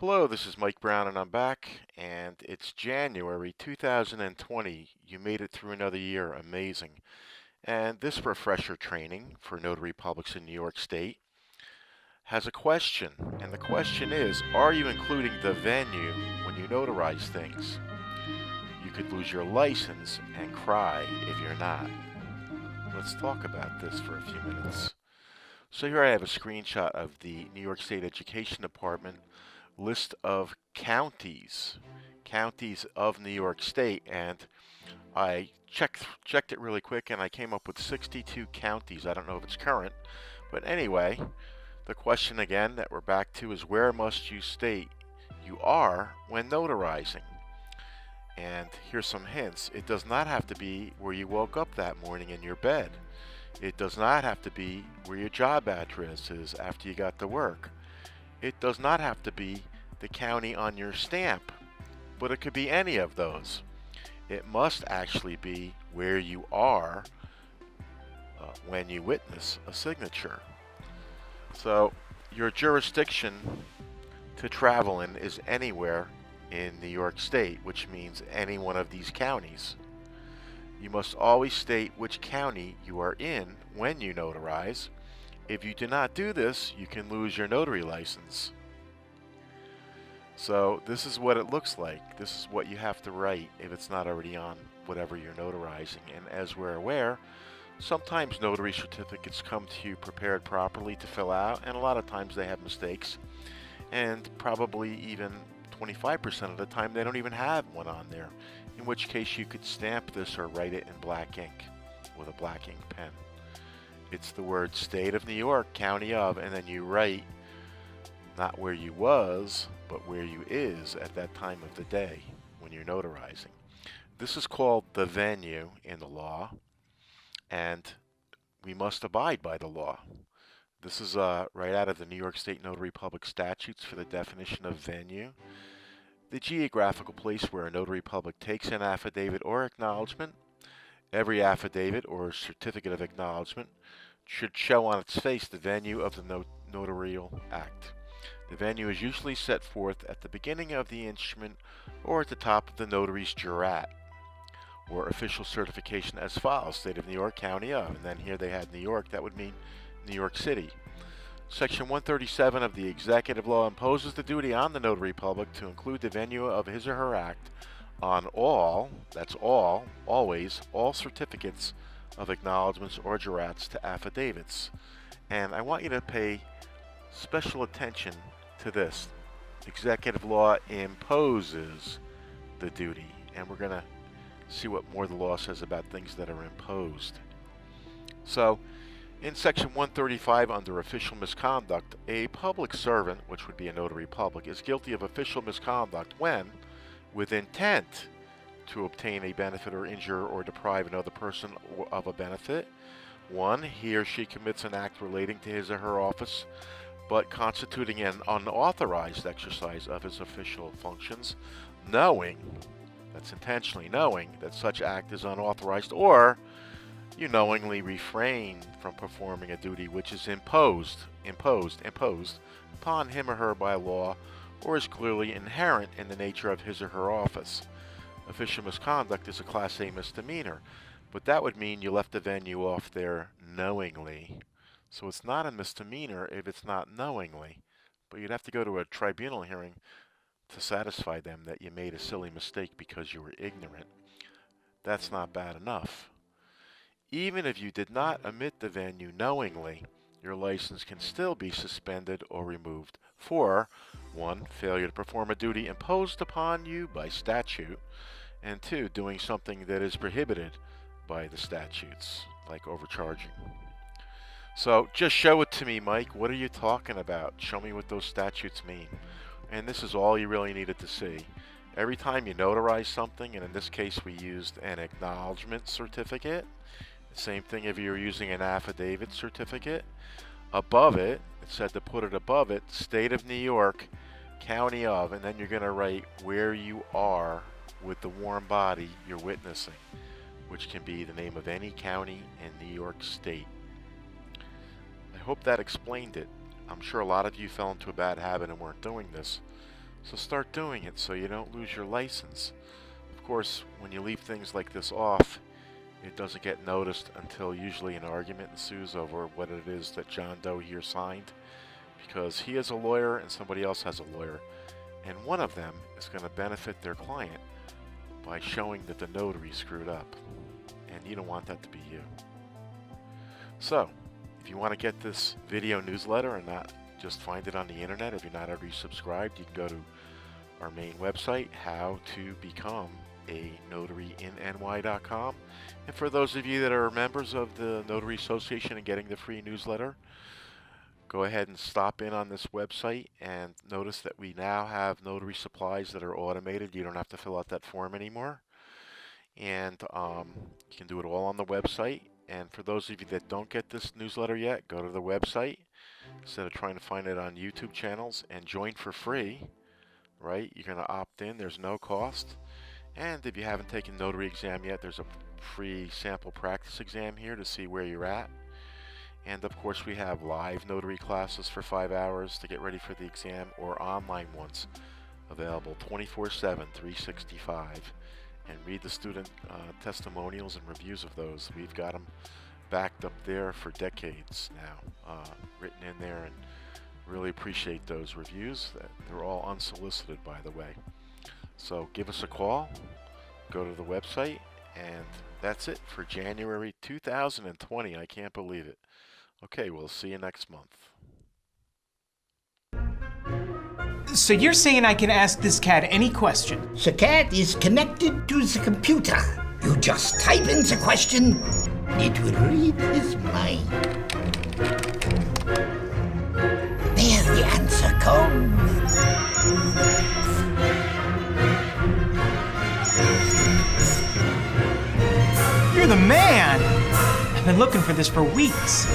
Hello, this is Mike Brown and I'm back, and it's January 2020. You made it through another year. Amazing. And this refresher training for notary publics in New York State has a question. And the question is, are you including the venue when you notarize things? You could lose your license and cry if you're not. Let's talk about this for a few minutes. So here I have a screenshot of the New York State Education Department list of counties of New York State, and I checked it really quick, and I came up with 62 counties. I don't know if it's current, but anyway, the question again that we're back to is, where must you state you are when notarizing? And here's some hints. It does not have to be where you woke up that morning in your bed. It does not have to be where your job address is after you got to work. It does not have to be the county on your stamp, but it could be any of those. It must actually be where you are when you witness a signature. So your jurisdiction to travel in is anywhere in New York State, which means any one of these counties. You must always state which county you are in when you notarize. If you do not do this, you can lose your notary license. So this is what it looks like. This is what you have to write if it's not already on whatever you're notarizing. And as we're aware, sometimes notary certificates come to you prepared properly to fill out, and a lot of times they have mistakes. And probably even 25% of the time they don't even have one on there, in which case you could stamp this or write it in black ink with a black ink pen. It's the word State of New York, County of, and then you write not where you was, but where you is at that time of the day when you're notarizing. This is called the venue in the law, and we must abide by the law. This is right out of the New York State Notary Public Statutes for the definition of venue. The geographical place where a notary public takes an affidavit or acknowledgement. Every affidavit or certificate of acknowledgement should show on its face the venue of the notarial act. The venue is usually set forth at the beginning of the instrument or at the top of the notary's jurat or official certification as follows: State of New York, County of, and then here they had New York. That would mean New York City. Section 137 of the executive law imposes the duty on the notary public to include the venue of his or her act on all, that's all, always, all certificates of acknowledgments or jurats to affidavits. And I want you to pay special attention to this. Executive law imposes the duty, and we're going to see what more the law says about things that are imposed. So, in Section 135 under official misconduct, a public servant, which would be a notary public, is guilty of official misconduct when, with intent to obtain a benefit or injure or deprive another person of a benefit, 1, he or she commits an act relating to his or her office, but constituting an unauthorized exercise of his official functions, knowing, that's intentionally knowing, that such act is unauthorized, or you knowingly refrain from performing a duty which is imposed upon him or her by law, or is clearly inherent in the nature of his or her office. Official misconduct is a Class A misdemeanor, but that would mean you left the venue off there knowingly. So it's not a misdemeanor if it's not knowingly, but you'd have to go to a tribunal hearing to satisfy them that you made a silly mistake because you were ignorant. That's not bad enough. Even if you did not omit the venue knowingly, your license can still be suspended or removed for 1, failure to perform a duty imposed upon you by statute, and 2, doing something that is prohibited by the statutes, like overcharging. So just show it to me, Mike. What are you talking about? Show me what those statutes mean. And this is all you really needed to see. Every time you notarize something, and in this case we used an acknowledgement certificate, same thing if you were using an affidavit certificate, above it, it said to put it above it, State of New York, County of, and then you're going to write where you are with the warm body you're witnessing, which can be the name of any county in New York State. I hope that explained it. I'm sure a lot of you fell into a bad habit and weren't doing this, So start doing it so you don't lose your license. Of course, when you leave things like this off, it doesn't get noticed until usually an argument ensues over what it is that John Doe here signed, because he is a lawyer and somebody else has a lawyer, and one of them is going to benefit their client by showing that the notary screwed up, and you don't want that to be you. So, if you want to get this video newsletter and not just find it on the internet, if you're not already subscribed, you can go to our main website, howtobecomeanotaryinny.com. And for those of you that are members of the Notary Association and getting the free newsletter, go ahead and stop in on this website and notice that we now have notary supplies that are automated. You don't have to fill out that form anymore. And you can do it all on the website. And for those of you that don't get this newsletter yet, go to the website instead of trying to find it on YouTube channels and join for free. Right? You're going to opt in. There's no cost. And if you haven't taken notary exam yet, there's a free sample practice exam here to see where you're at. And of course, we have live notary classes for 5 hours to get ready for the exam, or online ones available 24/7, 365. And read the student testimonials and reviews of those. We've got them backed up there for decades now, written in there, and really appreciate those reviews. They're all unsolicited, by the way. So give us a call, go to the website, and that's it for January 2020. I can't believe it. Okay, we'll see you next month. So you're saying I can ask this cat any question? The cat is connected to the computer. You just type in the question, it will read his mind. There the answer comes. You're the man! I've been looking for this for weeks.